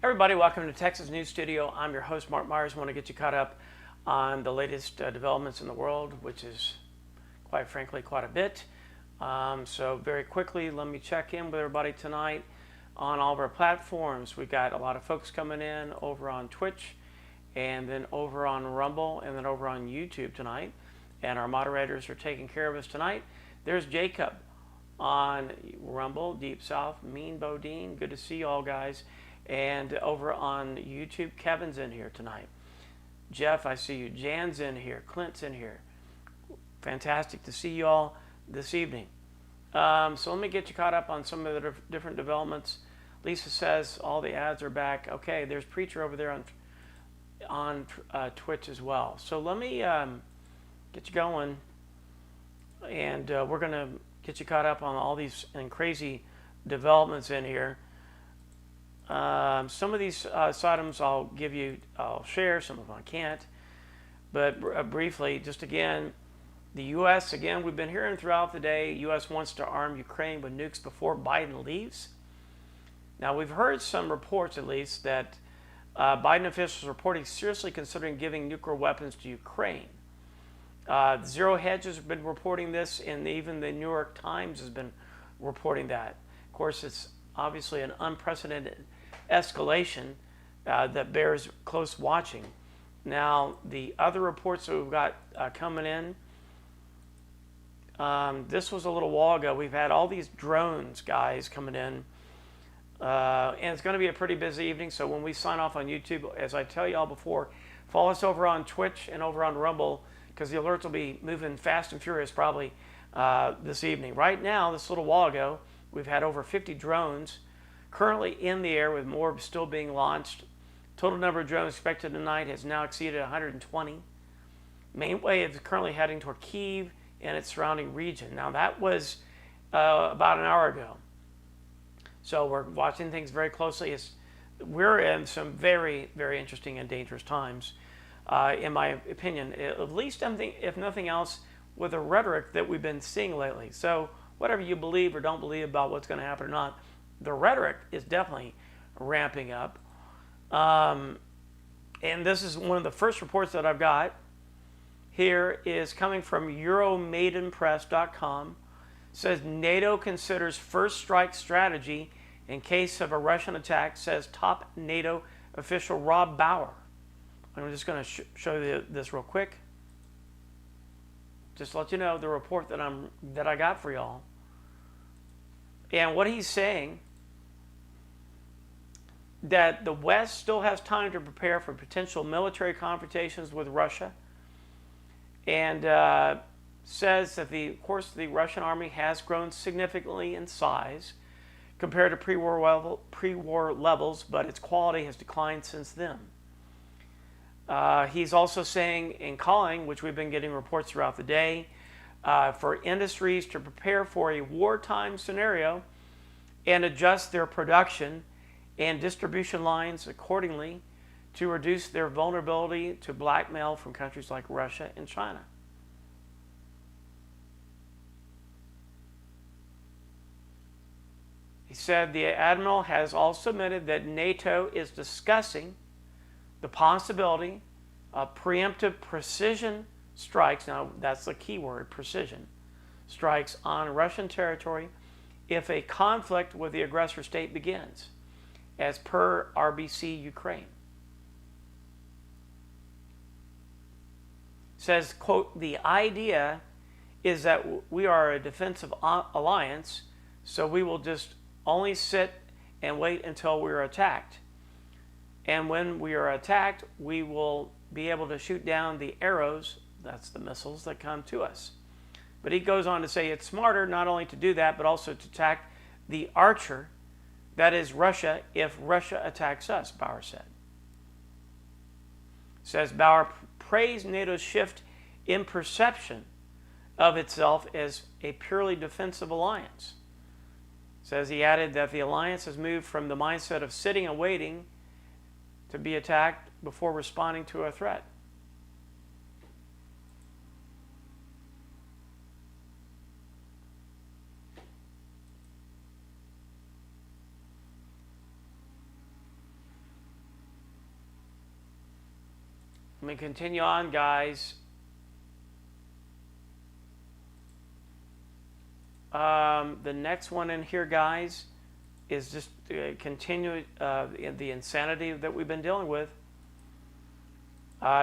Everybody, welcome to Texas News Studio. I'm your host, Mark Myers. I want to get you caught up on the latest developments in the world, which is, quite frankly, quite a bit. So very quickly, let me check in with everybody tonight on all of our platforms. We've got a lot of folks coming in over on Twitch, and then over on Rumble, and then over on YouTube tonight. And our moderators are taking care of us tonight. There's Jacob on Rumble, Deep South, Mean Bodine. Good to see you all, guys. And over on YouTube, Kevin's in here tonight. Jeff, I see you. Jan's in here. Clint's in here. Fantastic to see you all this evening. So let me get you caught up on some of the different developments. Lisa says all the ads are back. Okay, there's Preacher over there on Twitch as well. So let me get you going, and we're going to get you caught up on all these crazy developments in here. Some of these items I'll share, some of them I can't. But briefly, just again, the U.S., again, we've been hearing throughout the day, U.S. wants to arm Ukraine with nukes before Biden leaves. Now, we've heard some reports, at least, that Biden officials are reporting seriously considering giving nuclear weapons to Ukraine. Zero Hedge has been reporting this, and even the New York Times has been reporting that. Of course, it's obviously an unprecedented escalation that bears close watching. Now, the other reports that we've got coming in, this was a little while ago. We've had all these drones, guys, coming in. And it's going to be a pretty busy evening, so when we sign off on YouTube, as I tell you all before, follow us over on Twitch and over on Rumble, because the alerts will be moving fast and furious probably this evening. Right now, this little while ago, we've had over 50 drones currently in the air, with more still being launched. Total number of drones expected tonight has now exceeded 120. Main wave is currently heading toward Kyiv and its surrounding region. Now, that was about an hour ago. So we're watching things very closely. We're in some very, very interesting and dangerous times, in my opinion, at least if nothing else, with the rhetoric that we've been seeing lately. So whatever you believe or don't believe about what's going to happen or not, the rhetoric is definitely ramping up. And this is one of the first reports that I've got. Here is coming from Euromaidenpress.com. Says NATO considers first strike strategy in case of a Russian attack, says top NATO official Rob Bauer. I'm just going to show you this real quick. Just to let you know the report that I got for y'all. And what he's saying, that the West still has time to prepare for potential military confrontations with Russia, and says that of course the Russian army has grown significantly in size compared to pre-war levels, but its quality has declined since then. He's also saying and calling, which we've been getting reports throughout the day, for industries to prepare for a wartime scenario and adjust their production and distribution lines accordingly to reduce their vulnerability to blackmail from countries like Russia and China. He said the admiral has also admitted that NATO is discussing the possibility of preemptive precision strikes, now that's the key word, precision, strikes on Russian territory if a conflict with the aggressor state begins, as per RBC Ukraine. Says, quote, the idea is that we are a defensive alliance, so we will just only sit and wait until we're attacked. And when we are attacked, we will be able to shoot down the arrows, that's the missiles that come to us. But he goes on to say it's smarter not only to do that, but also to attack the archer, that is Russia, if Russia attacks us, Bauer said. Says Bauer praised NATO's shift in perception of itself as a purely defensive alliance. Says he added that the alliance has moved from the mindset of sitting and waiting to be attacked before responding to a threat. Let me continue on, guys. The next one in here, guys, is just continue the insanity that we've been dealing with.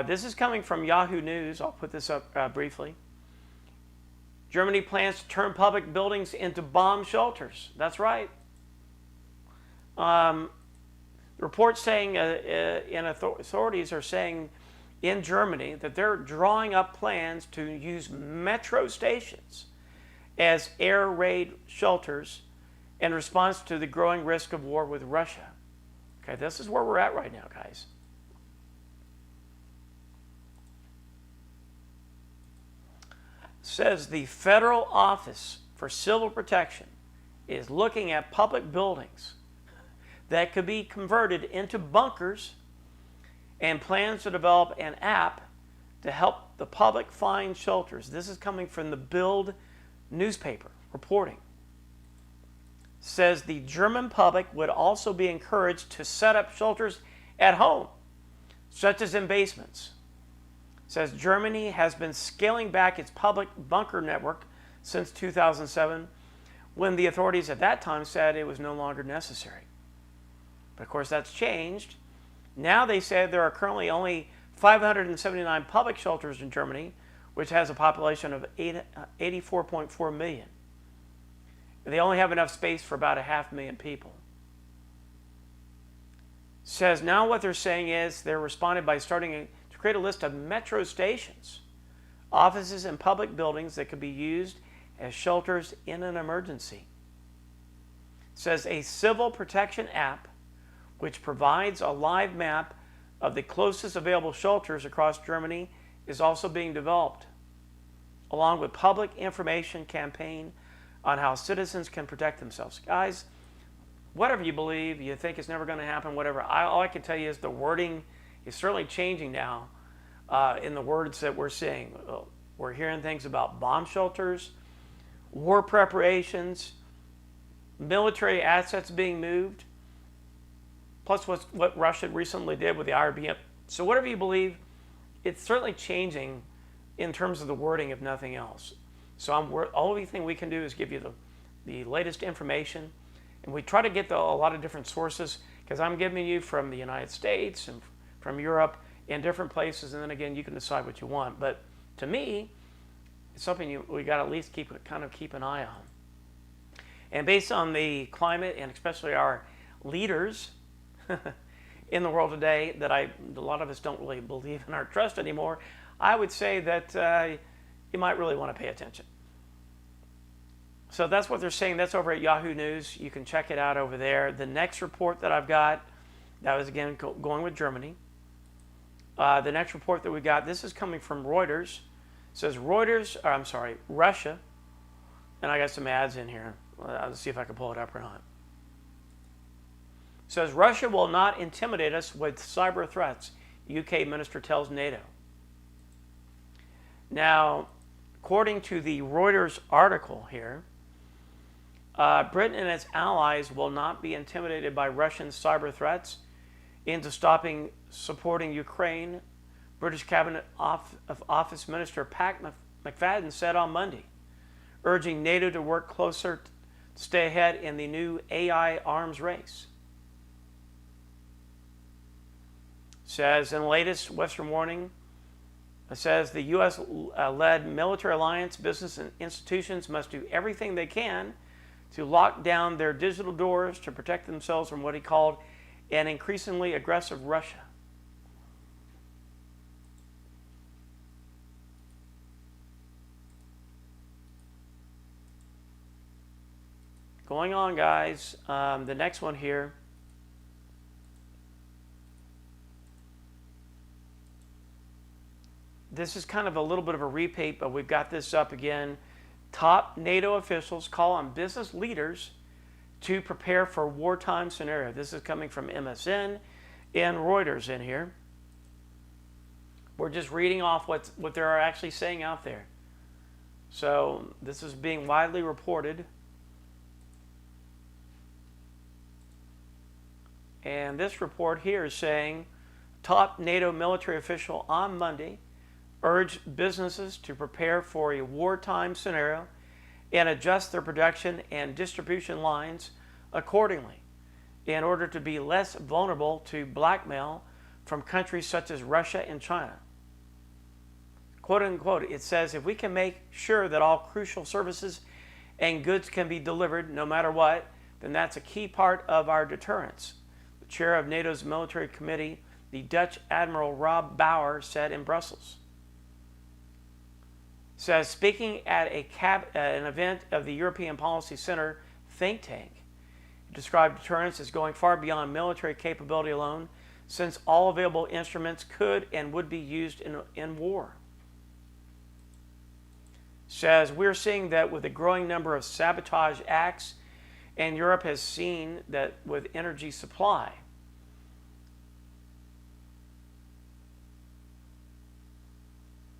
This is coming from Yahoo News. I'll put this up briefly. Germany plans to turn public buildings into bomb shelters. That's right. Reports saying, authorities are saying in Germany that they're drawing up plans to use metro stations as air raid shelters in response to the growing risk of war with Russia. Okay, this is where we're at right now, guys. Says the Federal Office for Civil Protection is looking at public buildings that could be converted into bunkers and plans to develop an app to help the public find shelters. This is coming from the Bild newspaper reporting. Says the German public would also be encouraged to set up shelters at home, such as in basements. Says Germany has been scaling back its public bunker network since 2007, when the authorities at that time said it was no longer necessary. But of course that's changed. Now they say there are currently only 579 public shelters in Germany, which has a population of 84.4 million. They only have enough space for about 500,000 people. Says now what they're saying is they're responding by starting to create a list of metro stations, offices and public buildings that could be used as shelters in an emergency. Says a civil protection app which provides a live map of the closest available shelters across Germany is also being developed, along with public information campaign on how citizens can protect themselves. Guys, whatever you believe, you think it's never going to happen, whatever, all I can tell you is the wording is certainly changing now in the words that we're seeing. We're hearing things about bomb shelters, war preparations, military assets being moved, plus what Russia recently did with the IRBM. So whatever you believe, it's certainly changing in terms of the wording, if nothing else. So only thing we can do is give you the latest information, and we try to get a lot of different sources, because I'm giving you from the United States and from Europe and different places, and then again you can decide what you want. But to me, it's something we got to at least keep an eye on. And based on the climate, and especially our leaders in the world today, that a lot of us don't really believe in or trust anymore, I would say that you might really want to pay attention. So that's what they're saying. That's over at Yahoo News. You can check it out over there. The next report that I've got, that was again going with Germany. The next report that we got, this is coming from Reuters. It says Russia, and I got some ads in here. Let's see if I can pull it up or not. It says Russia will not intimidate us with cyber threats, UK minister tells NATO. Now, according to the Reuters article here, Britain and its allies will not be intimidated by Russian cyber threats into stopping supporting Ukraine, British Cabinet Office Minister Pat McFadden said on Monday, urging NATO to work closer to stay ahead in the new AI arms race. Says in the latest Western warning, it says the U.S.-led military alliance, business and institutions must do everything they can to lock down their digital doors to protect themselves from what he called an increasingly aggressive Russia. Going on, guys. The next one here. This is kind of a little bit of a repeat, but we've got this up again. Top NATO officials call on business leaders to prepare for wartime scenario. This is coming from MSN and Reuters in here. We're just reading off what they're actually saying out there. So this is being widely reported. And this report here is saying top NATO military official on Monday urged businesses to prepare for a wartime scenario and adjust their production and distribution lines accordingly in order to be less vulnerable to blackmail from countries such as Russia and China. Quote unquote, it says, if we can make sure that all crucial services and goods can be delivered no matter what, then that's a key part of our deterrence. The chair of NATO's military committee, the Dutch Admiral Rob Bauer, said in Brussels. Says, speaking at an event of the European Policy Center think tank, he described deterrence as going far beyond military capability alone, since all available instruments could and would be used in war. Says, we're seeing that with a growing number of sabotage acts, and Europe has seen that with energy supply.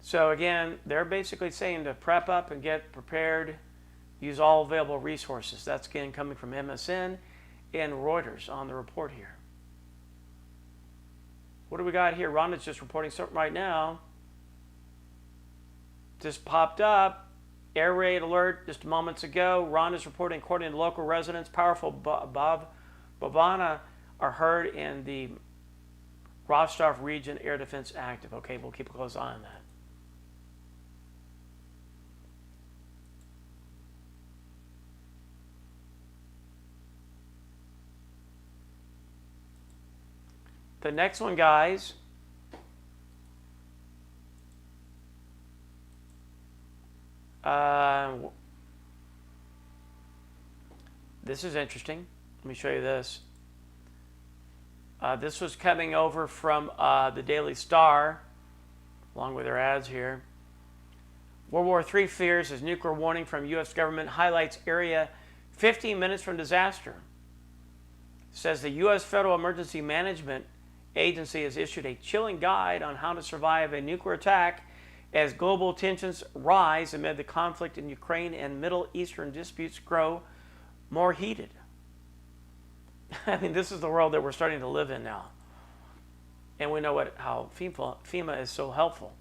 So again, they're basically saying to prep up and get prepared, use all available resources. That's again coming from MSN and Reuters on the report here. What do we got here? Rhonda's just reporting something right now. Just popped up. Air raid alert just moments ago. Rhonda's reporting, according to local residents, powerful bavana are heard in the Rostov region. Air defense active. Okay, we'll keep a close eye on that. The next one, guys, this is interesting. Let me show you this. This was coming over from the Daily Star, along with their ads here. World War III fears as nuclear warning from U.S. government highlights area 15 minutes from disaster. Says the U.S. Federal Emergency Management Agency has issued a chilling guide on how to survive a nuclear attack as global tensions rise amid the conflict in Ukraine and Middle Eastern disputes grow more heated. I mean, this is the world that we're starting to live in now. And we know how FEMA is so helpful.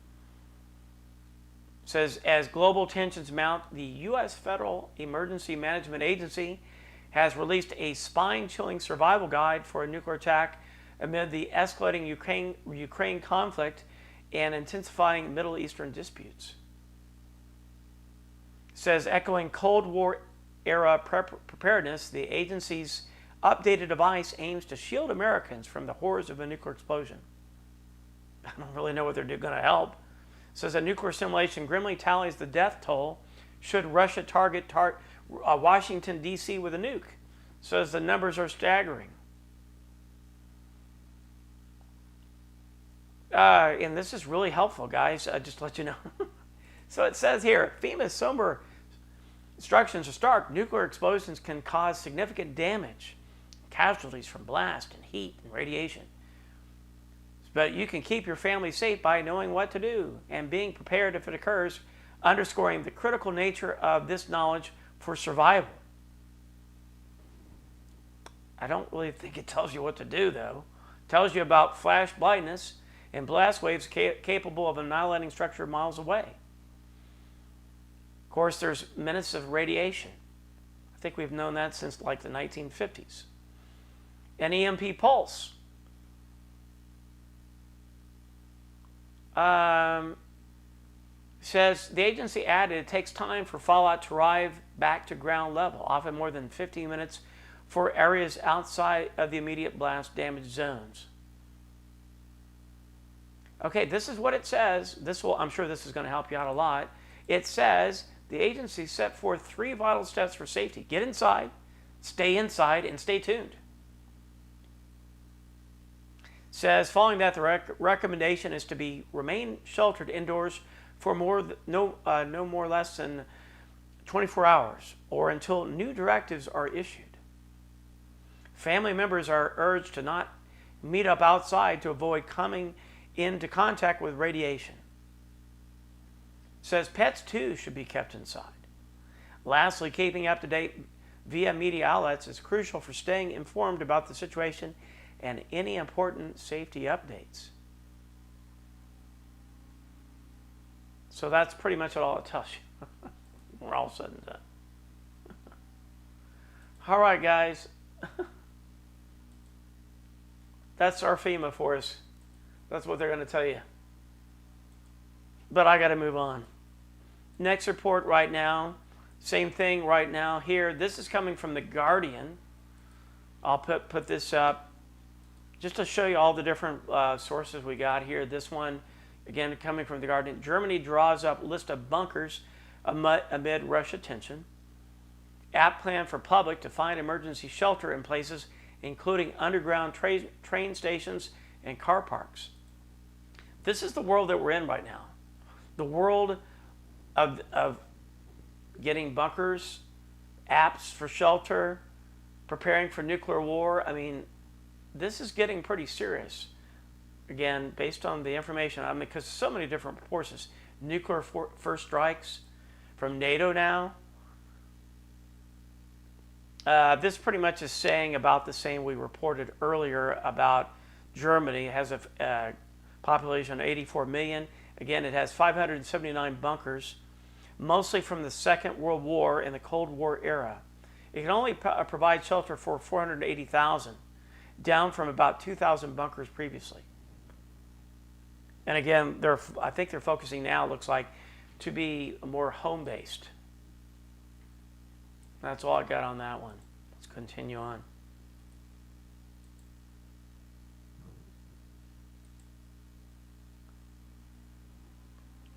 It says, as global tensions mount, the U.S. Federal Emergency Management Agency has released a spine-chilling survival guide for a nuclear attack amid the escalating Ukraine conflict and intensifying Middle Eastern disputes. It says, echoing Cold War era preparedness, the agency's updated device aims to shield Americans from the horrors of a nuclear explosion. I don't really know what they're going to help. It says a nuclear simulation grimly tallies the death toll should Russia target Washington, D.C. with a nuke. It says the numbers are staggering. And this is really helpful, guys, just to let you know. So it says here, FEMA's somber instructions are stark. Nuclear explosions can cause significant damage, casualties from blast and heat and radiation. But you can keep your family safe by knowing what to do and being prepared if it occurs, underscoring the critical nature of this knowledge for survival. I don't really think it tells you what to do, though. It tells you about flash blindness and blast waves capable of annihilating structure miles away. Of course, there's minutes of radiation. I think we've known that since like the 1950s. An EMP pulse. Says the agency added it takes time for fallout to arrive back to ground level, often more than 15 minutes for areas outside of the immediate blast damaged zones. Okay, this is what it says. I'm sure this is going to help you out a lot. It says the agency set forth 3 vital steps for safety. Get inside, and stay tuned. It says following that, the recommendation is to remain sheltered indoors for no more less than 24 hours or until new directives are issued. Family members are urged to not meet up outside to avoid coming into contact with radiation. It says pets too should be kept inside. Lastly, keeping up to date via media outlets is crucial for staying informed about the situation and any important safety updates. So that's pretty much all it tells you. We're all said and done. All right, guys. That's our FEMA for us. That's what they're going to tell you. But I got to move on. Next report right now. Same thing right now here. This is coming from The Guardian. I'll put this up just to show you all the different sources we got here. This one, again, coming from The Guardian. Germany draws up list of bunkers amid Russia tension. App plan for public to find emergency shelter in places including underground train stations and car parks. This is the world that we're in right now. The world of getting bunkers, apps for shelter, preparing for nuclear war. I mean, this is getting pretty serious. Again, based on the information, I mean, because so many different forces. Nuclear first strikes from NATO now. This pretty much is saying about the same we reported earlier about Germany. It has a population of 84 million. Again, it has 579 bunkers, mostly from the Second World War and the Cold War era. It can only provide shelter for 480,000, down from about 2,000 bunkers previously. And again, I think they're focusing now, looks like, to be more home-based. That's all I got on that one. Let's continue on.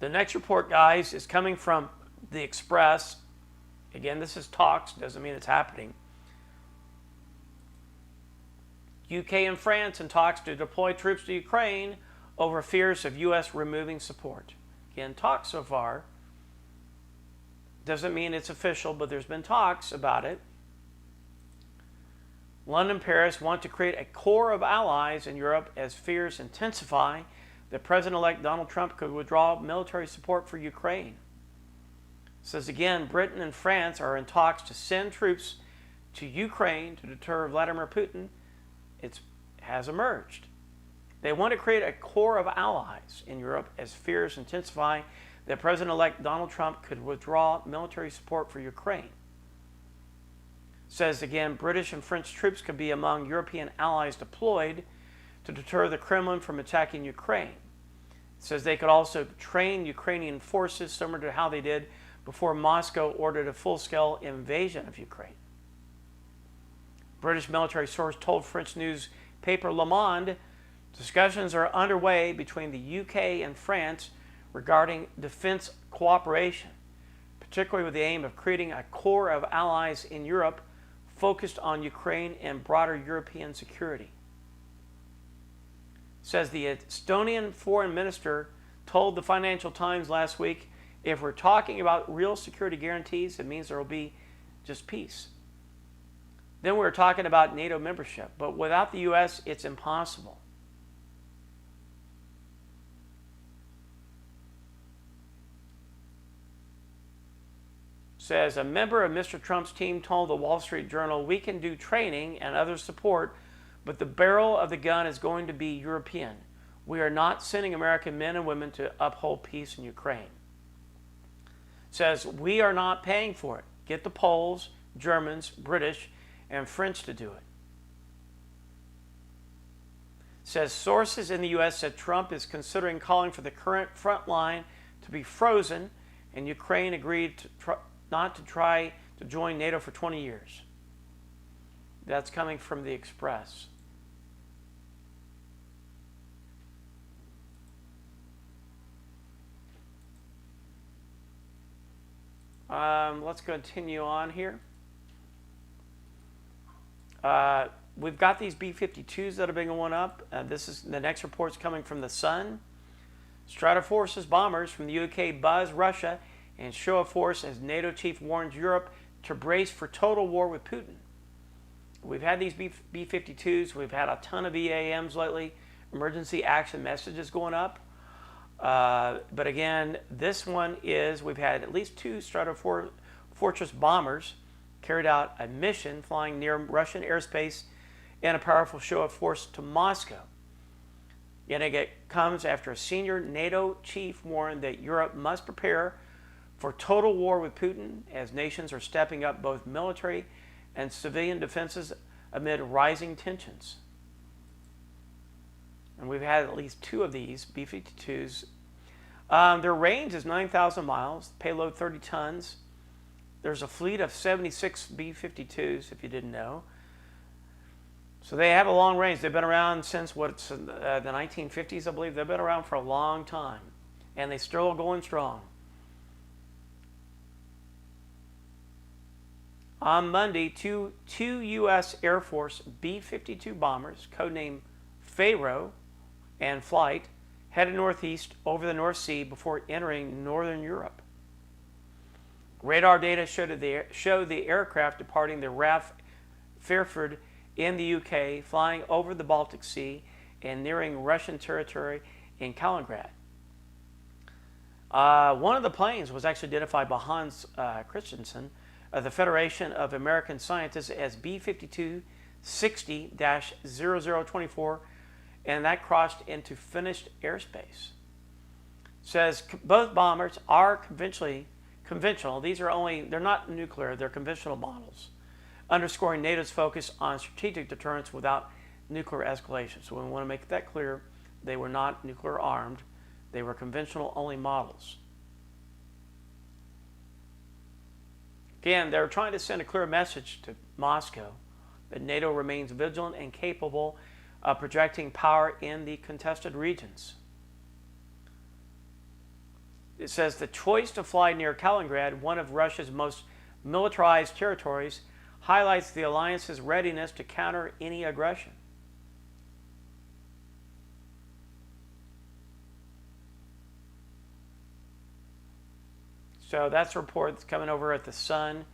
The next report, guys, is coming from The Express. Again, this is talks, doesn't mean it's happening. UK and France in talks to deploy troops to Ukraine over fears of U.S. removing support. Again, talks so far. Doesn't mean it's official, but there's been talks about it. London and Paris want to create a core of allies in Europe as fears intensify that President-elect Donald Trump could withdraw military support for Ukraine. It says again, Britain and France are in talks to send troops to Ukraine to deter Vladimir Putin. It has emerged. They want to create a core of allies in Europe as fears intensify that President-elect Donald Trump could withdraw military support for Ukraine. Says again, British and French troops could be among European allies deployed to deter the Kremlin from attacking Ukraine. It says they could also train Ukrainian forces similar to how they did before Moscow ordered a full-scale invasion of Ukraine. British military source told French newspaper Le Monde discussions are underway between the UK and France regarding defense cooperation, particularly with the aim of creating a core of allies in Europe focused on Ukraine and broader European security. Says the Estonian foreign minister told the Financial Times last week, if we're talking about real security guarantees, it means there will be just peace. Then we're talking about NATO membership, but without the U.S., it's impossible. Says a member of Mr. Trump's team told the Wall Street Journal, we can do training and other support, but the barrel of the gun is going to be European. We are not sending American men and women to uphold peace in Ukraine. Says we are not paying for it. Get the Poles, Germans, British, and French to do it. Says sources in the U.S. said Trump is considering calling for the current front line to be frozen, and Ukraine agreed to not to try to join NATO for 20 years. That's coming from The Express. Let's continue on here. We've got these B-52s that have been going up. This is the next report's coming from The Sun. Stratoforce's bombers from the UK buzz Russia and show of force as NATO chief warns Europe to brace for total war with Putin. We've had these B-52s. We've had a ton of EAMs lately. Emergency action messages going up. But again, this one is, we've had at least 2 Stratofortress bombers carried out a mission flying near Russian airspace in a powerful show of force to Moscow. Yet it comes after a senior NATO chief warned that Europe must prepare for total war with Putin as nations are stepping up both military and civilian defenses amid rising tensions. And we've had at least 2 of these B-52s. Their range is 9,000 miles, payload 30 tons. There's a fleet of 76 B-52s, if you didn't know. So they have a long range. They've been around since the 1950s, I believe. They've been around for a long time, and they still are going strong. On Monday, two U.S. Air Force B-52 bombers, codenamed Pharaoh and Flight, headed northeast over the North Sea before entering northern Europe. Radar data showed the aircraft departing the RAF Fairford in the UK, flying over the Baltic Sea and nearing Russian territory in Kaliningrad. One of the planes was actually identified by Hans Christensen of the Federation of American Scientists as B-52 60-0024, and that crossed into Finnish airspace. Says both bombers are conventional. They're not nuclear, they're conventional models, underscoring NATO's focus on strategic deterrence without nuclear escalation. So we want to make that clear. They were not nuclear armed. They were conventional only models. Again, they're trying to send a clear message to Moscow that NATO remains vigilant and capable of projecting power in the contested regions. It says the choice to fly near Kaliningrad, one of Russia's most militarized territories, highlights the alliance's readiness to counter any aggression. So that's a report that's coming over at the Sun.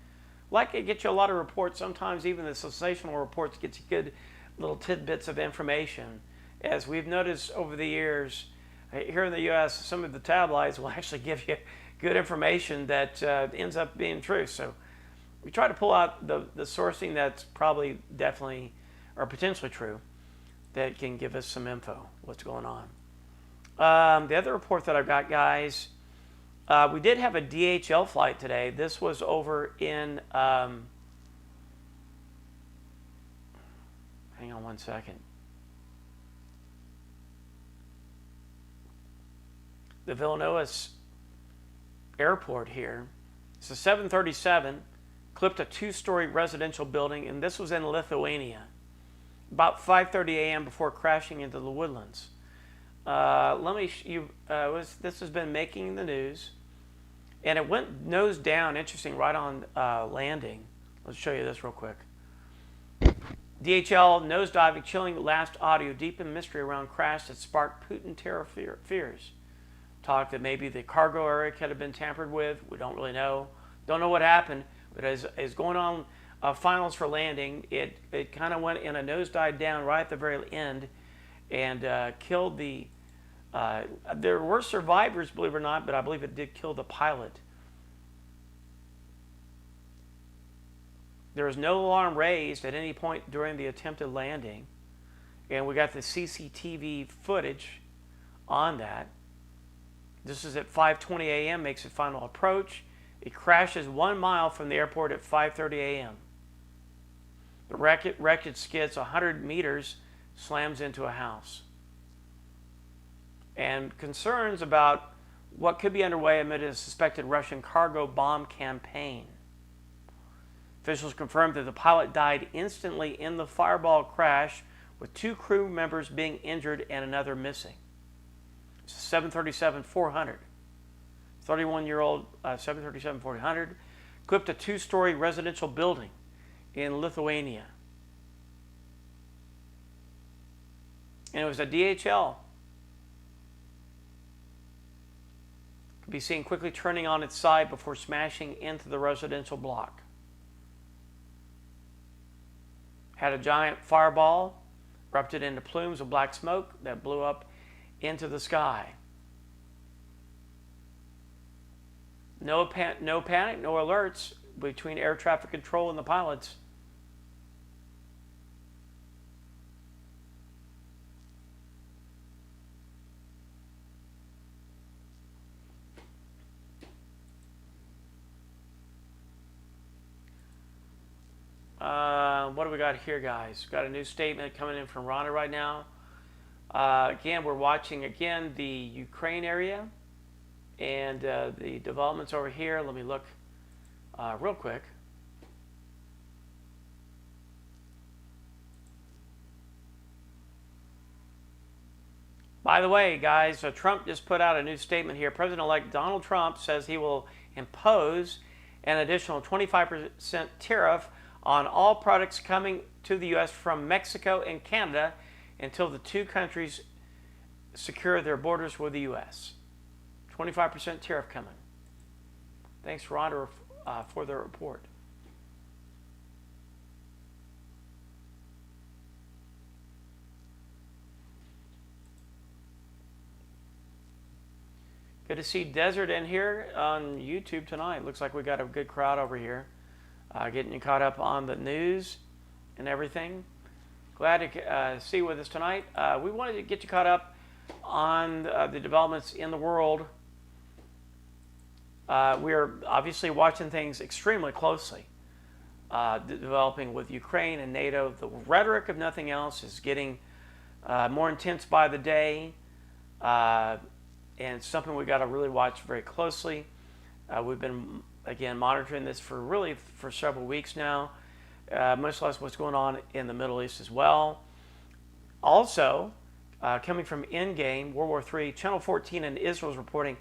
Like it gets you a lot of reports. Sometimes even the sensational reports get you good little tidbits of information. As we've noticed over the years, here in the U.S., some of the tabloids will actually give you good information that ends up being true. So we try to pull out the sourcing that's probably definitely or potentially true that can give us some info, what's going on. The other report that I've got, guys, we did have a DHL flight today. This was over in, hang on one second. The Vilnius airport here. It's a 737, clipped a 2-story residential building, and this was in Lithuania. About 5:30 a.m. before crashing into the woodlands. This has been making the news. And it went nose down, interesting, right on landing. Let's show you this real quick. DHL nosediving, chilling last audio, deep in mystery around crash that sparked Putin terror fears. Talk that maybe the cargo area could have been tampered with. We don't really know. Don't know what happened, but as going on finals for landing, it kind of went in a nosedive down right at the very end and killed the there were survivors, believe it or not, but I believe it did kill the pilot. There was no alarm raised at any point during the attempted landing, and we got the CCTV footage on that. This is at 5:20 a.m., makes its final approach. It crashes 1 mile from the airport at 5:30 a.m. The wreckage skids 100 meters, slams into a house. And concerns about what could be underway amid a suspected Russian cargo bomb campaign. Officials confirmed that the pilot died instantly in the fireball crash, with 2 crew members being injured and another missing. It's a 737-400. 31-year-old 737-400 clipped a 2-story residential building in Lithuania. And it was a DHL. Could be seen quickly turning on its side before smashing into the residential block. Had a giant fireball, erupted into plumes of black smoke that blew up into the sky. No panic, no alerts between air traffic control and the pilots. do we got here, guys? We've got a new statement coming in from Rhonda right now. Again, we're watching again the Ukraine area and the developments over here. Let me look real quick. By the way, guys, Trump just put out a new statement here. President-elect Donald Trump says he will impose an additional 25% tariff on all products coming to the U.S. from Mexico and Canada until the two countries secure their borders with the U.S. 25% tariff coming. Thanks, Rhonda, for the report. Good to see Desert in here on YouTube tonight. Looks like we got a good crowd over here. Getting you caught up on the news and everything. Glad to see you with us tonight. We wanted to get you caught up on the developments in the world. We're obviously watching things extremely closely. Developing with Ukraine and NATO. The rhetoric, if nothing else, is getting more intense by the day. And it's something we got to really watch very closely. We've been, again, monitoring this for several weeks now, much less what's going on in the Middle East as well. Also, coming from Endgame, World War III, Channel 14 in Israel is reporting,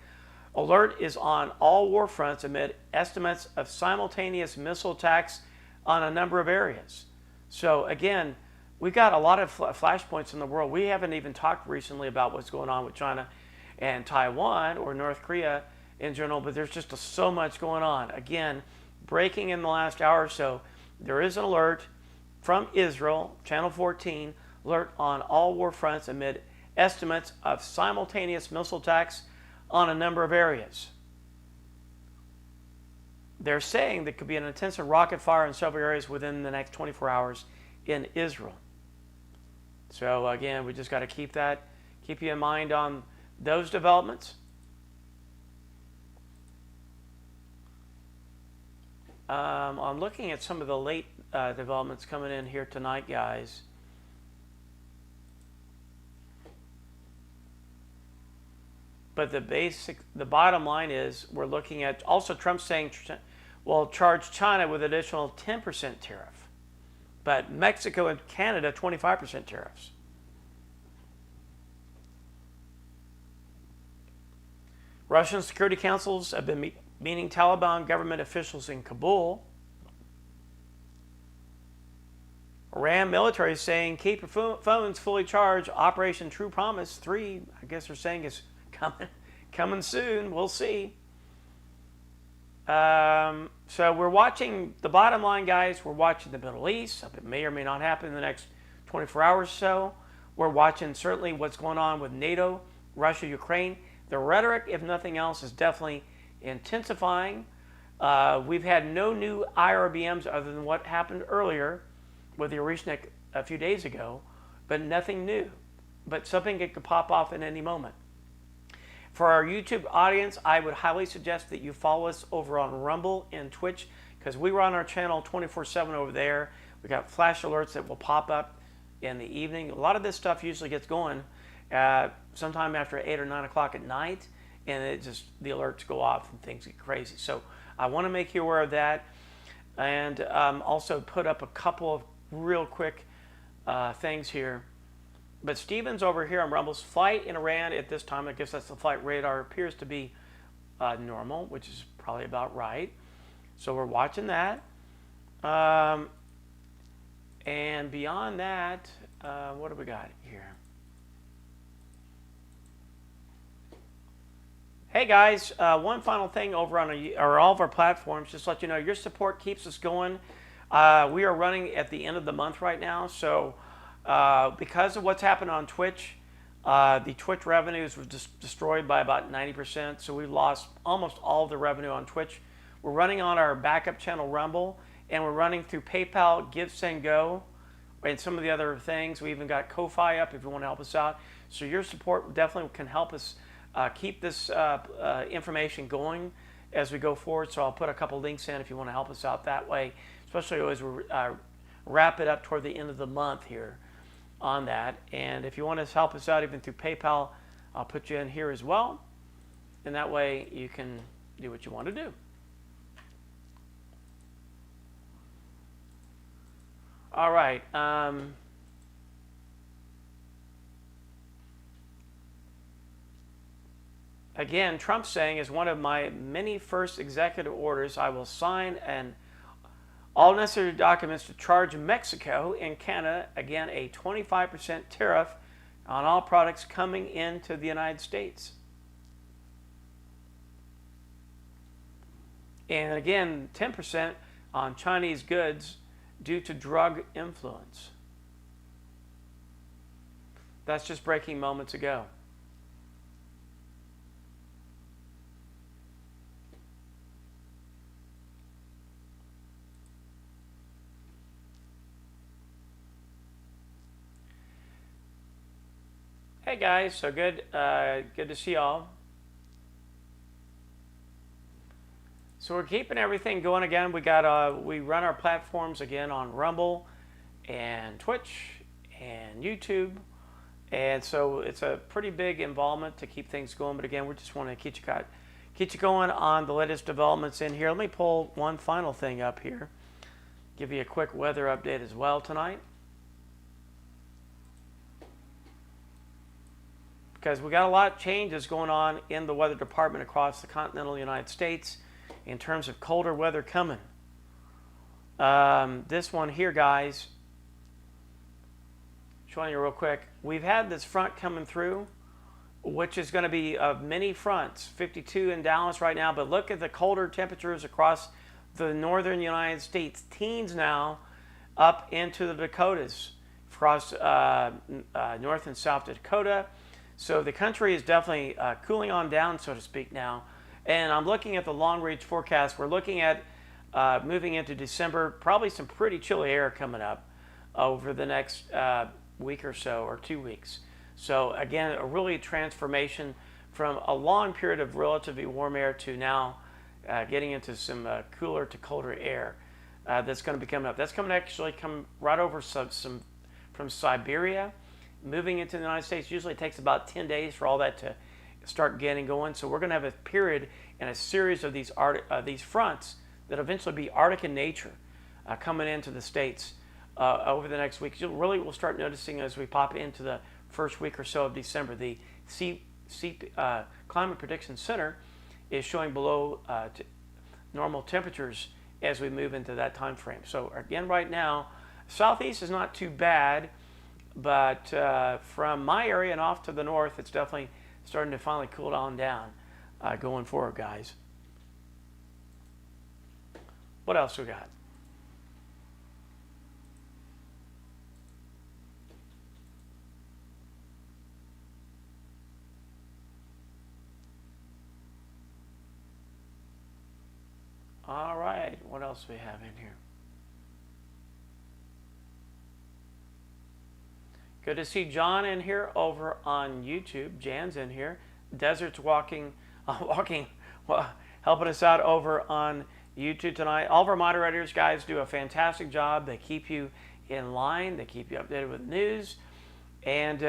alert is on all war fronts amid estimates of simultaneous missile attacks on a number of areas. So again, we've got a lot of flashpoints in the world. We haven't even talked recently about what's going on with China and Taiwan or North Korea in general, but there's just so much going on. Again, breaking in the last hour or so, there is an alert from Israel, Channel 14, alert on all war fronts amid estimates of simultaneous missile attacks on a number of areas. They're saying there could be an intensive rocket fire in several areas within the next 24 hours in Israel. So again, we just got to keep you in mind on those developments. I'm looking at some of the late developments coming in here tonight, guys. But the bottom line is we're looking at also Trump saying will charge China with additional 10% tariff, but Mexico and Canada 25% tariffs. Russian security councils have been meeting Taliban government officials in Kabul. Iran military is saying keep your phones fully charged. Operation True Promise 3, I guess they're saying, is coming soon. We'll see. So we're watching, the bottom line, guys, we're watching the Middle East. It may or may not happen in the next 24 hours or so. We're watching certainly what's going on with NATO, Russia, Ukraine. The rhetoric, if nothing else, is definitely intensifying. We've had no new IRBMs other than what happened earlier with the Orishnik a few days ago, but nothing new. But something that could pop off at any moment. For our YouTube audience, I would highly suggest that you follow us over on Rumble and Twitch, because we run our channel 24/7 over there. We got flash alerts that will pop up in the evening. A lot of this stuff usually gets going sometime after 8 or 9 o'clock at night, and the alerts go off and things get crazy. So I want to make you aware of that, and also put up a couple of real quick things here. But Steven's over here on Rumble's flight in Iran at this time. I guess that's the flight radar appears to be normal, which is probably about right. So we're watching that. And beyond that, what do we got here? Hey guys, one final thing over on all of our platforms, just to let you know, your support keeps us going. We are running at the end of the month right now, so because of what's happened on Twitch, the Twitch revenues were just destroyed by about 90%, so we lost almost all of the revenue on Twitch. We're running on our backup channel Rumble, and we're running through PayPal, Give, Send, Go, and some of the other things. We even got Ko-Fi up if you want to help us out. So your support definitely can help us keep this information going as we go forward. So I'll put a couple links in if you want to help us out that way, especially as we're wrap it up toward the end of the month here on that. And if you want to help us out even through PayPal, I'll put you in here as well. And that way you can do what you want to do. All right. Again, Trump saying, as one of my many first executive orders, I will sign all necessary documents to charge Mexico and Canada, again, a 25% tariff on all products coming into the United States. And again, 10% on Chinese goods due to drug influence. That's just breaking moments ago. Hey guys, so good to see y'all. So we're keeping everything going again. We run our platforms again on Rumble and Twitch and YouTube, and so it's a pretty big involvement to keep things going. But again, we just want to keep you going on the latest developments in here. Let me pull one final thing up here. Give you a quick weather update as well tonight, because we got a lot of changes going on in the weather department across the continental United States in terms of colder weather coming. This one here, guys, showing you real quick. We've had this front coming through, which is going to be of many fronts. 52 in Dallas right now, but look at the colder temperatures across the northern United States. Teens now up into the Dakotas, across North and South Dakota. So the country is definitely cooling on down, so to speak, now. And I'm looking at the long-range forecast. We're looking at moving into December, probably some pretty chilly air coming up over the next week or so, or 2 weeks. So again, a really transformation from a long period of relatively warm air to now getting into some cooler to colder air that's going to be coming up. That's coming right over from Siberia, moving into the United States. Usually it takes about 10 days for all that to start getting going. So we're going to have a period and a series of these fronts that eventually be Arctic in nature coming into the States over the next week. We'll start noticing as we pop into the first week or so of December. The Climate Prediction Center is showing below normal temperatures as we move into that time frame. So again, right now, southeast is not too bad, but from my area and off to the north, it's definitely starting to finally cool down going forward, guys. What else we got? All right, what else do we have in here? Good to see John in here over on YouTube. Jan's in here. Desert's helping us out over on YouTube tonight. All of our moderators, guys, do a fantastic job. They keep you in line. They keep you updated with news. And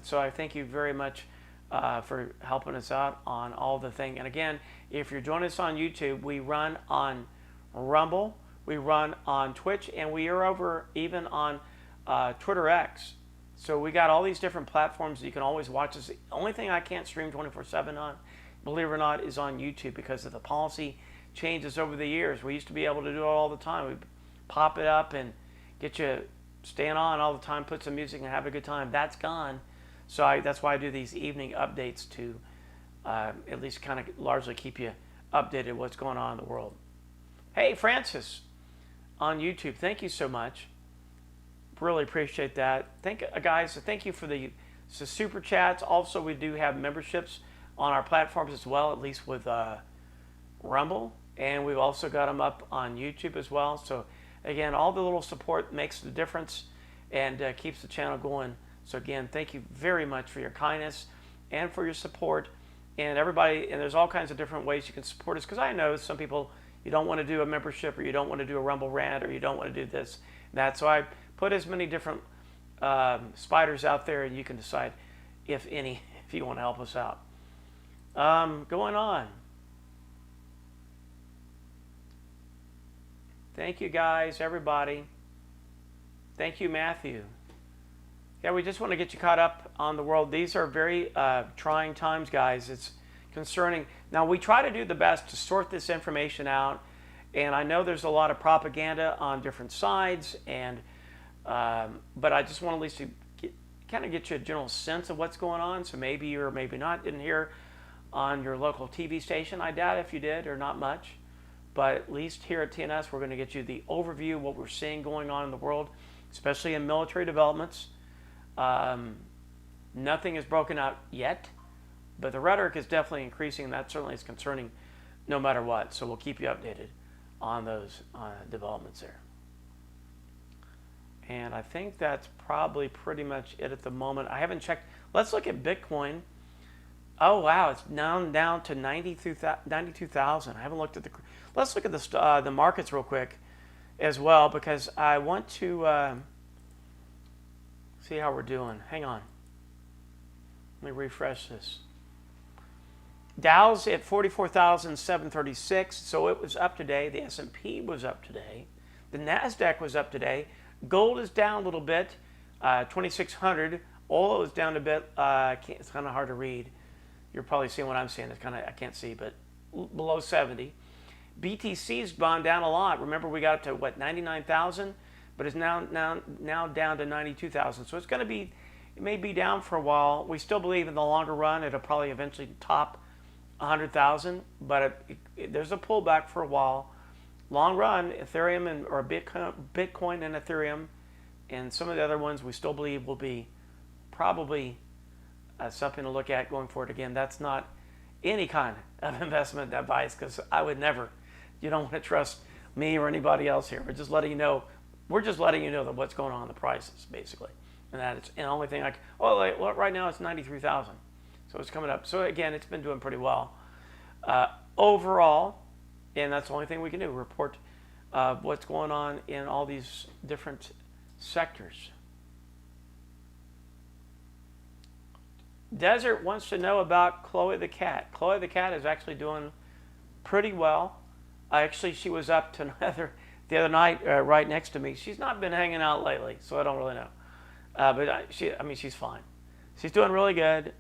so I thank you very much for helping us out on all the things. And again, if you're joining us on YouTube, we run on Rumble, we run on Twitch, and we are over even on Twitter X. So we got all these different platforms that you can always watch us. The only thing I can't stream 24/7 on, believe it or not, is on YouTube because of the policy changes over the years. We used to be able to do it all the time. We pop it up and get you staying on all the time, put some music and have a good time. That's gone. So that's why I do these evening updates to at least kind of largely keep you updated what's going on in the world. Hey, Francis on YouTube, thank you so much. Really appreciate that. Guys, thank you for the super chats. Also, we do have memberships on our platforms as well, at least with Rumble. And we've also got them up on YouTube as well. So again, all the little support makes the difference and keeps the channel going. So again, thank you very much for your kindness and for your support. And everybody, and there's all kinds of different ways you can support us, because I know some people, you don't want to do a membership, or you don't want to do a Rumble rant, or you don't want to do this, that. So I put as many different spiders out there, and you can decide, if any, if you want to help us out. Going on. Thank you, guys, everybody. Thank you, Matthew. Yeah, we just want to get you caught up on the world. These are very trying times, guys. It's concerning. Now, we try to do the best to sort this information out, and I know there's a lot of propaganda on different sides, and but I just want at least to kind of get you a general sense of what's going on. So maybe you or maybe not didn't hear on your local TV station. I doubt if you did, or not much. But at least here at TNS, we're going to get you the overview of what we're seeing going on in the world, especially in military developments. Nothing is broken out yet, but the rhetoric is definitely increasing, and that certainly is concerning no matter what. So we'll keep you updated on those developments there. And I think that's probably pretty much it at the moment. I haven't checked. Let's look at Bitcoin. Oh, wow, it's down to 92,000. I haven't looked at the... Let's look at the markets real quick as well, because I want to see how we're doing. Hang on. Let me refresh this. Dow's at 44,736, so it was up today. The S&P was up today. The NASDAQ was up today. Gold is down a little bit, 2,600. Oil is down a bit. It's kind of hard to read. You're probably seeing what I'm seeing. It's kind of, I can't see, but below 70. BTC's gone down a lot. Remember, we got up to what, 99,000, but it's now down to 92,000. So it's going to be, it may be down for a while. We still believe in the longer run it'll probably eventually top 100,000, but there's a pullback for a while. Long run, Ethereum or Bitcoin and Ethereum, and some of the other ones we still believe will be probably something to look at going forward. Again, that's not any kind of investment advice, because I would never. You don't want to trust me or anybody else here. We're just letting you know. We're just letting you know that what's going on in the prices, basically, and that it's the only thing right now it's 93,000, so it's coming up. So again, it's been doing pretty well overall, and that's the only thing we can do. Report what's going on in all these different sectors. Desert wants to know about Chloe the cat. Chloe the cat is actually doing pretty well. Actually, she was up to the other night right next to me. She's not been hanging out lately, so I don't really know. But she's fine. She's doing really good.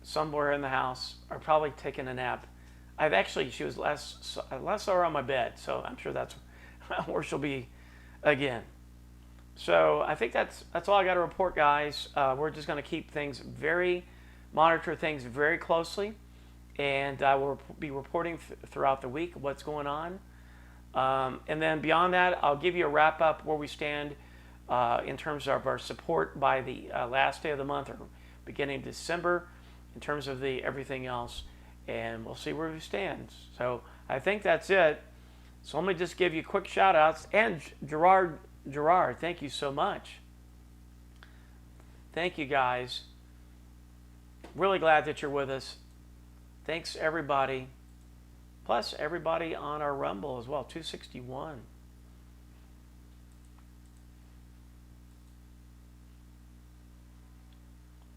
Somewhere in the house, or probably taking a nap. She was last saw her on my bed, so I'm sure that's where she'll be again. So I think that's all I got to report, guys. We're just going to keep things monitor things very closely, and I will be reporting throughout the week what's going on. And then beyond that, I'll give you a wrap up where we stand in terms of our support by the last day of the month or beginning of December, in terms of everything else, and we'll see where we stand. So I think that's it. So let me just give you quick shout outs. And Gerard, thank you so much. Thank you, guys. Really glad that you're with us. Thanks, everybody. Plus, everybody on our Rumble as well, 261.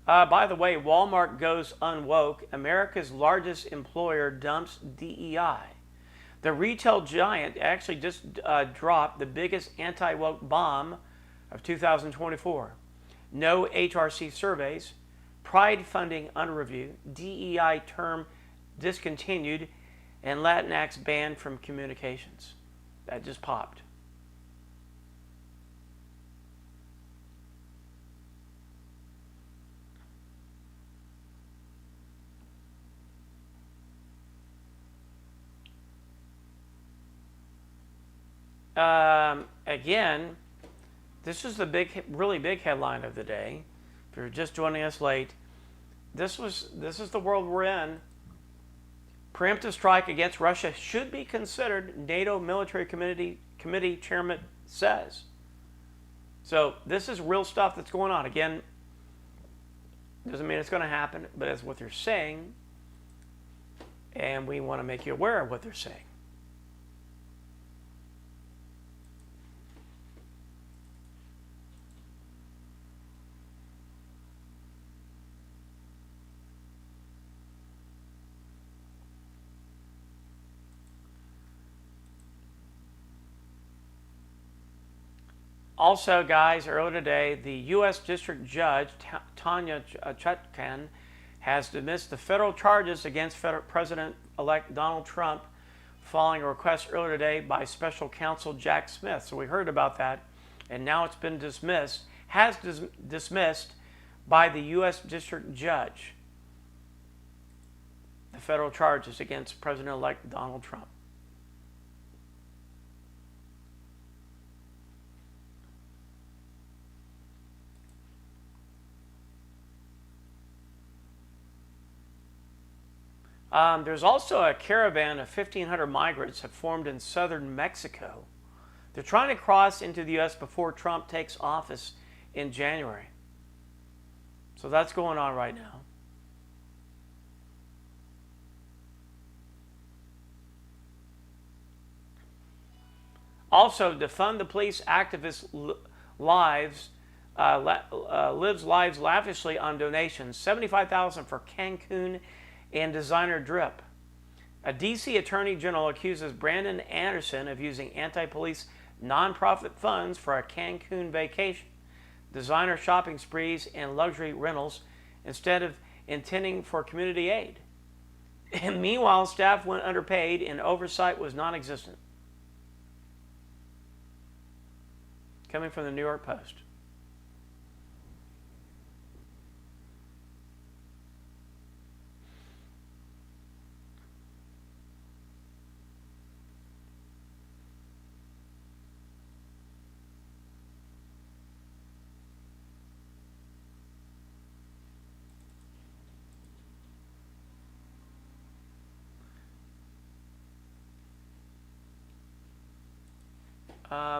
By the way, Walmart goes unwoke. America's largest employer dumps DEI. The retail giant actually just dropped the biggest anti-woke bomb of 2024. No HRC surveys, Pride funding under review, DEI term discontinued, and Latinx banned from communications. That just popped. Again, this is the really big headline of the day. If you're just joining us late, this is the world we're in. Preemptive strike against Russia should be considered, NATO Military Committee Chairman says. So this is real stuff that's going on. Again, doesn't mean it's going to happen, but that's what they're saying. and we want to make you aware of what they're saying. Also, guys, earlier today, the U.S. District Judge, Tanya Chutkan, has dismissed the federal charges against President-elect Donald Trump following a request earlier today by Special Counsel Jack Smith. So we heard about that, and now it's been dismissed, dismissed by the U.S. District Judge, the federal charges against President-elect Donald Trump. There's also a caravan of 1,500 migrants have formed in southern Mexico. They're trying to cross into the U.S. before Trump takes office in January. So that's going on right now. Also, defund the police activist lives lavishly on donations. $75,000 for Cancun and designer drip. A D.C. Attorney General accuses Brandon Anderson of using anti-police nonprofit funds for a Cancun vacation, designer shopping sprees, and luxury rentals instead of intending for community aid. And meanwhile, staff went underpaid and oversight was non-existent. Coming from the New York Post.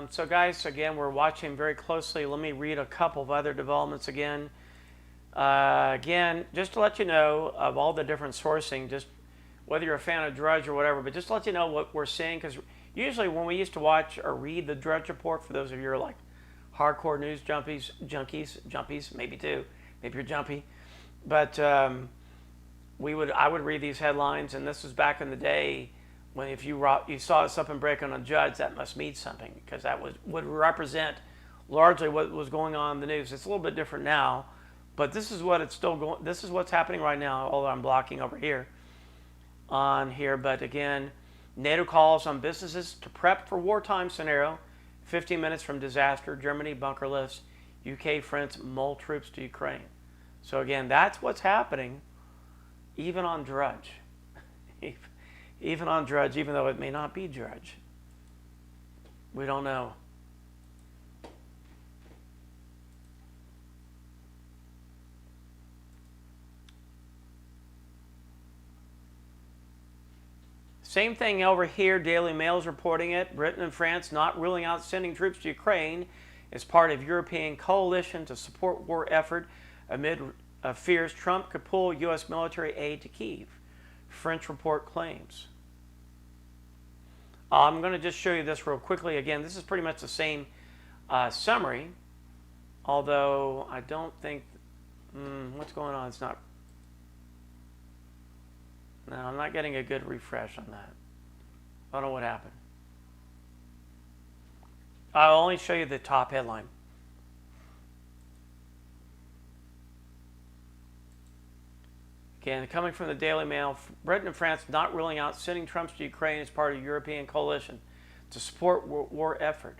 So guys, again, we're watching very closely. Let me read a couple of other developments again. Again, just to let you know of all the different sourcing, just whether you're a fan of Drudge or whatever, but just to let you know what we're seeing, because usually when we used to watch or read the Drudge Report, for those of you who are like hardcore news junkies, maybe too, maybe you're jumpy, but I would read these headlines, and this was back in the day when if you saw something break on a judge, that must mean something, because that would represent largely what was going on in the news. It's a little bit different now, but this is what it's still going. This is what's happening right now. Although I'm blocking over here, on here, but again, NATO calls on businesses to prep for wartime scenario. 15 minutes from disaster. Germany bunker lifts. UK friends mull troops to Ukraine. So again, that's what's happening, even on Drudge. Even on Drudge, even though it may not be Drudge. We don't know. Same thing over here. Daily Mail is reporting it. Britain and France not ruling out sending troops to Ukraine as part of European coalition to support war effort amid fears Trump could pull U.S. military aid to Kyiv. French report claims. I'm going to just show you this real quickly. Again, this is pretty much the same summary, although I don't think, what's going on? It's not, no, I'm not getting a good refresh on that. I don't know what happened. I'll only show you the top headline. Again, coming from the Daily Mail, Britain and France not ruling out sending troops to Ukraine as part of European coalition to support war effort.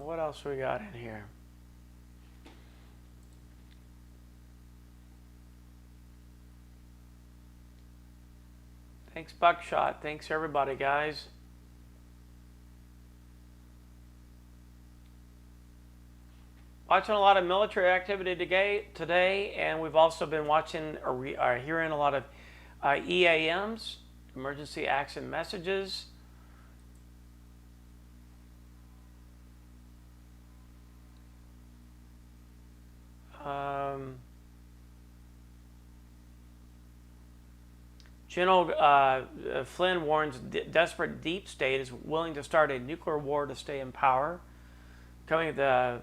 What else we got in here? Thanks, Buckshot. Thanks, everybody, guys. Watching a lot of military activity today, and we've also been watching or hearing a lot of EAMs, emergency action messages. General Flynn warns desperate deep state is willing to start a nuclear war to stay in power. The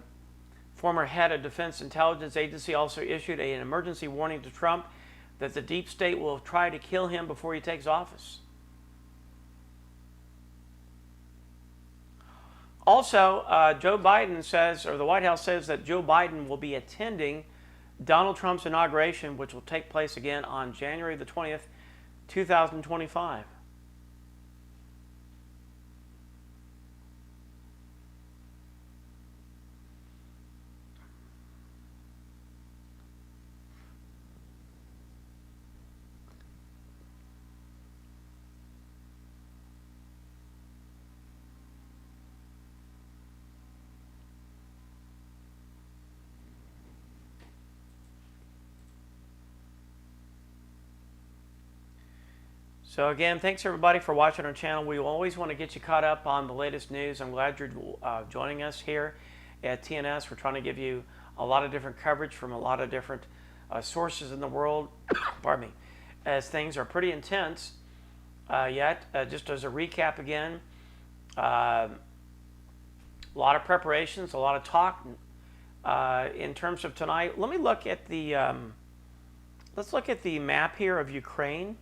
former head of Defense Intelligence Agency also issued an emergency warning to Trump that the deep state will try to kill him before he takes office. Also, Joe Biden says, or the White House says, that Joe Biden will be attending Donald Trump's inauguration, which will take place again on January the 20th, 2025. So again, thanks everybody for watching our channel. We always want to get you caught up on the latest news. I'm glad you're joining us here at TNS. We're trying to give you a lot of different coverage from a lot of different sources in the world. Pardon me. As things are pretty intense yet. Just as a recap again, a lot of preparations, a lot of talk in terms of tonight. Let me look at the let's look at the map here of Ukraine.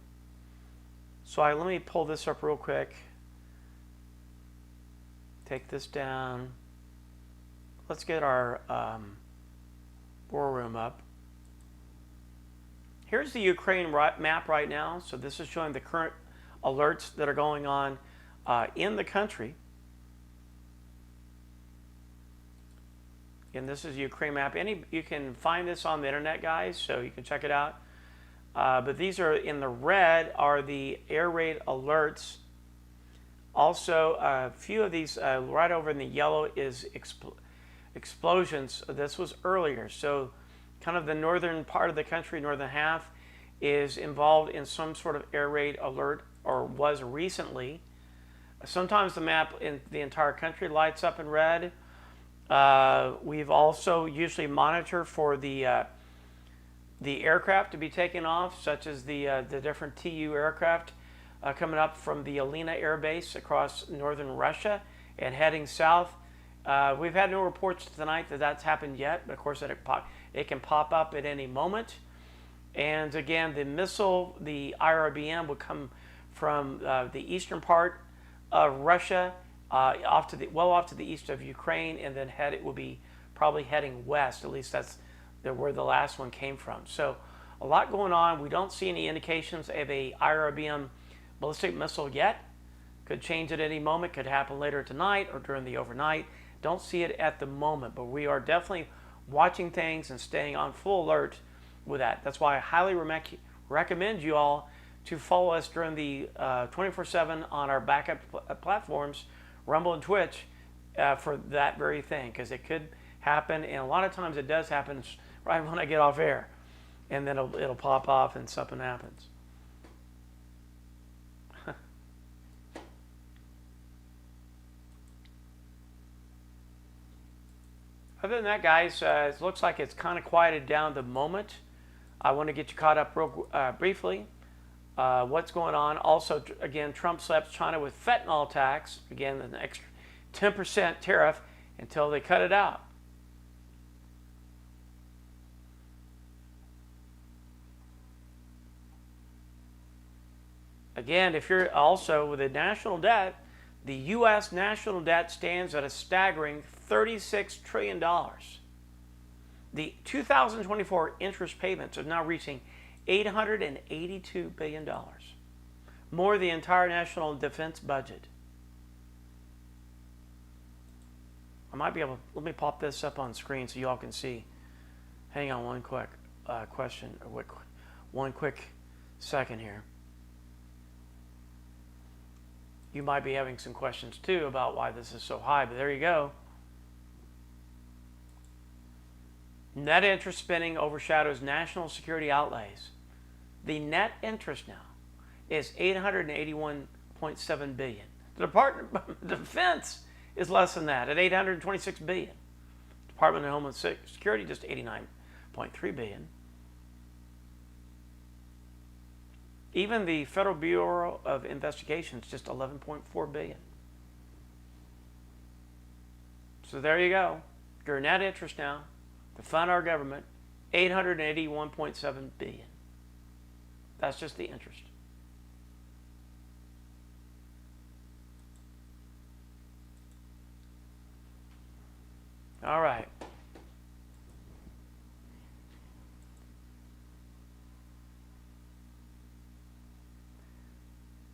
So let me pull this up real quick. Take this down. Let's get our war room up. Here's the Ukraine map right now. So this is showing the current alerts that are going on in the country. And this is the Ukraine map. You can find this on the internet, guys, so you can check it out. But these are in the red are the air raid alerts. Also, a few of these right over in the yellow is explosions. This was earlier. So kind of the northern part of the country, northern half, is involved in some sort of air raid alert or was recently. Sometimes the map in the entire country lights up in red. We've also usually monitor for the aircraft to be taken off, such as the different Tu aircraft coming up from the Alina Air Base across northern Russia and heading south. We've had no reports tonight that that's happened yet, but of course it can pop up at any moment. And again, the missile, the IRBM, will come from the eastern part of Russia, off to the east of Ukraine, and then it will be probably heading west. At least that's where the last one came from. So a lot going on. We don't see any indications of a IRBM ballistic missile yet. Could change at any moment. Could happen later tonight or during the overnight. Don't see it at the moment, but we are definitely watching things and staying on full alert with that. That's why I highly recommend you all to follow us during the 24/7 on our backup platforms, Rumble and Twitch, for that very thing, because it could happen, and a lot of times it does happen right when I get off air, and then it'll pop off and something happens. Other than that, guys, it looks like it's kind of quieted down the moment. I want to get you caught up real briefly. What's going on? Also, again, Trump slaps China with fentanyl tax. Again, an extra 10% tariff until they cut it out. Again, if you're also with the national debt, the U.S. national debt stands at a staggering $36 trillion. The 2024 interest payments are now reaching $882 billion, more than the entire national defense budget. I might be able to, let me pop this up on screen so you all can see. Hang on one quick one quick second here. You might be having some questions too about why this is so high, but there you go. Net interest spending overshadows national security outlays. The net interest now is $881.7 billion. The Department of Defense is less than that at $826 billion. Department of Homeland Security just $89.3 billion. Even the Federal Bureau of Investigation is just $11.4 billion. So there you go. Your net interest now to fund our government, $881.7 billion. That's just the interest. All right.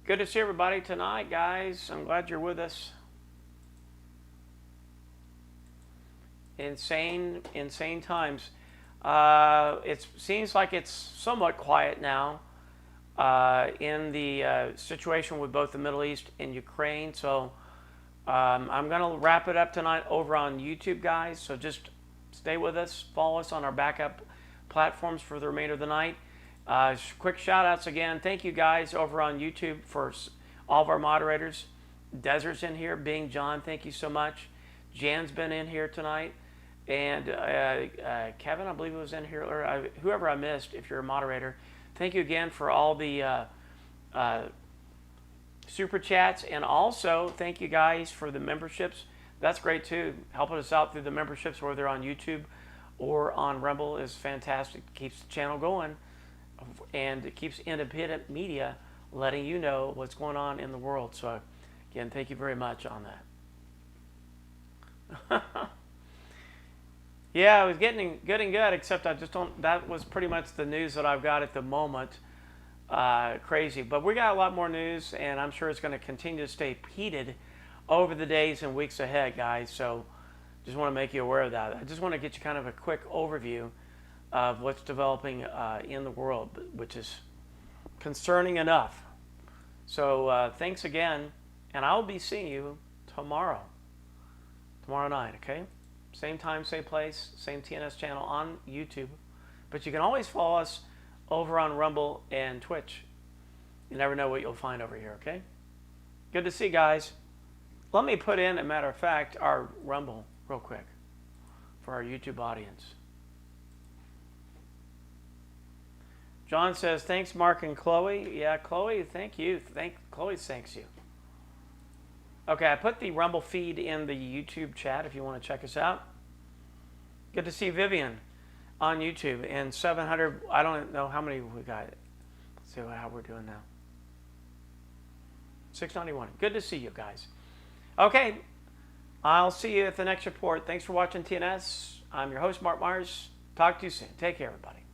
Good to see everybody tonight, guys. I'm glad you're with us. Insane times. It seems like it's somewhat quiet now in the situation with both the Middle East and Ukraine. So I'm going to wrap it up tonight over on YouTube, guys. So just stay with us. Follow us on our backup platforms for the remainder of the night. Quick shout outs again. Thank you guys over on YouTube for all of our moderators. Desert's in here. Bing John, thank you so much. Jan's been in here tonight. And Kevin, I believe was in here. Or whoever I missed, if you're a moderator, thank you again for all the super chats. And also, thank you guys for the memberships. That's great too. Helping us out through the memberships, whether on YouTube or on Rumble, is fantastic. It keeps the channel going. And it keeps independent media letting you know what's going on in the world. So, again, thank you very much on that. Yeah, it was getting good, except I just don't, that was pretty much the news that I've got at the moment. Crazy. But we got a lot more news, and I'm sure it's going to continue to stay heated over the days and weeks ahead, guys. So, just want to make you aware of that. I just want to get you kind of a quick overview of what's developing in the world, which is concerning enough. So thanks again, and I'll be seeing you tomorrow night, okay? Same time, same place, same TNS channel on YouTube. But you can always follow us over on Rumble and Twitch. You never know what you'll find over here, okay? Good to see you guys. Let me put in, a matter of fact, our Rumble real quick for our YouTube audience. John says, thanks, Mark and Chloe. Yeah, Chloe, thank you. Chloe thanks you. Okay, I put the Rumble feed in the YouTube chat if you want to check us out. Good to see Vivian on YouTube. And 700, I don't know how many we got. Let's see how we're doing now. 691. Good to see you guys. Okay, I'll see you at the next report. Thanks for watching TNS. I'm your host, Mark Myers. Talk to you soon. Take care, everybody.